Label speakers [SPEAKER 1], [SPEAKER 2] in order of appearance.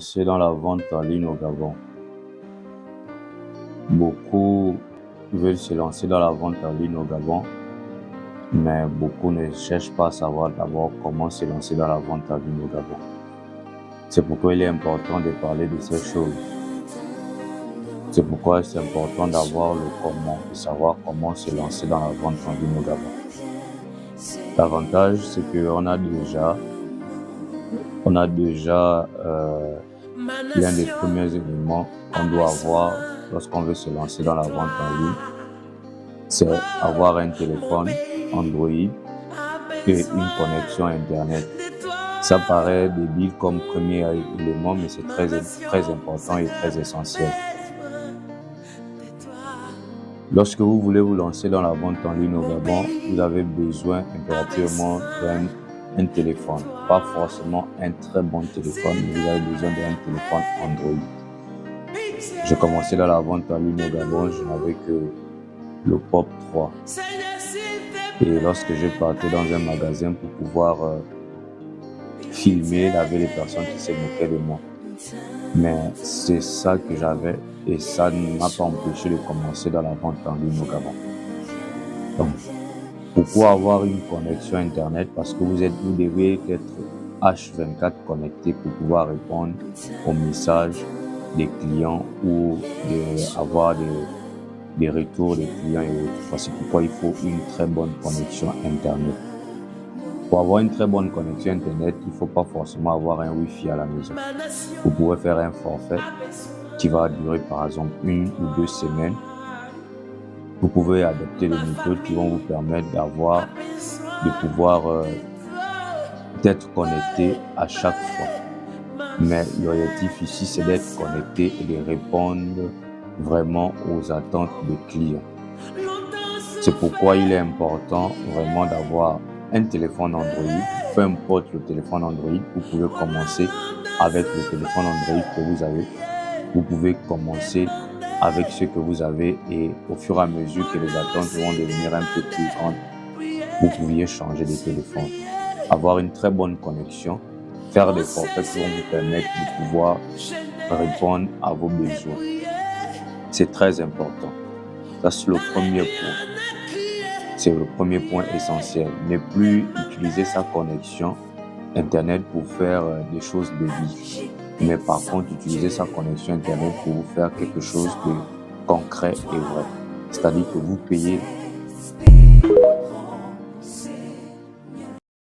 [SPEAKER 1] C'est dans la vente en ligne au Gabon. Beaucoup veulent se lancer dans la vente en ligne au Gabon, mais beaucoup ne cherchent pas à savoir d'abord comment se lancer dans la vente en ligne au Gabon. C'est pourquoi il est important de parler de ces choses. C'est pourquoi c'est important d'avoir le comment, de savoir comment se lancer dans la vente en ligne au Gabon. L'avantage, c'est qu'on a déjà l'un des premiers éléments qu'on doit avoir lorsqu'on veut se lancer dans la vente en ligne, c'est avoir un téléphone Android et une connexion Internet. Ça paraît débile comme premier élément, mais c'est très important et très essentiel. Lorsque vous voulez vous lancer dans la vente en ligne au Gabon, vous avez besoin impérativement d'un téléphone. Pas forcément un très bon téléphone, mais vous avez besoin d'un téléphone Android. J'ai commencé dans la vente en ligne au Gabon, je n'avais que le Pop 3. Et lorsque je partais dans un magasin pour pouvoir filmer, il y avait les personnes qui se moquaient de moi. Mais c'est ça que j'avais et ça ne m'a pas empêché de commencer dans la vente en ligne au Gabon. Donc, pourquoi avoir une connexion Internet? Parce que vous devez être H24 connecté pour pouvoir répondre aux messages des clients ou avoir des retours des clients et autres. C'est pourquoi il faut une très bonne connexion Internet. Pour avoir une très bonne connexion Internet, il ne faut pas forcément avoir un Wi-Fi à la maison. Vous pouvez faire un forfait qui va durer par exemple 1 ou 2 semaines. Vous pouvez adopter des méthodes qui vont vous permettre de pouvoir d'être connecté à chaque fois. Mais l'objectif ici, c'est d'être connecté et de répondre vraiment aux attentes des clients. C'est pourquoi il est important vraiment d'avoir un téléphone Android. Peu importe le téléphone Android, vous pouvez commencer avec le téléphone Android que vous avez. Vous pouvez commencer avec ce que vous avez et au fur et à mesure que les attentes vont devenir un peu plus grandes, vous pouviez changer de téléphone. Avoir une très bonne connexion, faire des forfaits qui vont vous permettre de pouvoir répondre à vos besoins. C'est très important. Ça, c'est le premier point. C'est le premier point essentiel. Ne plus utiliser sa connexion Internet pour faire des choses débiles. Mais par contre, utiliser sa connexion Internet pour vous faire quelque chose de concret et vrai. C'est-à-dire que vous payez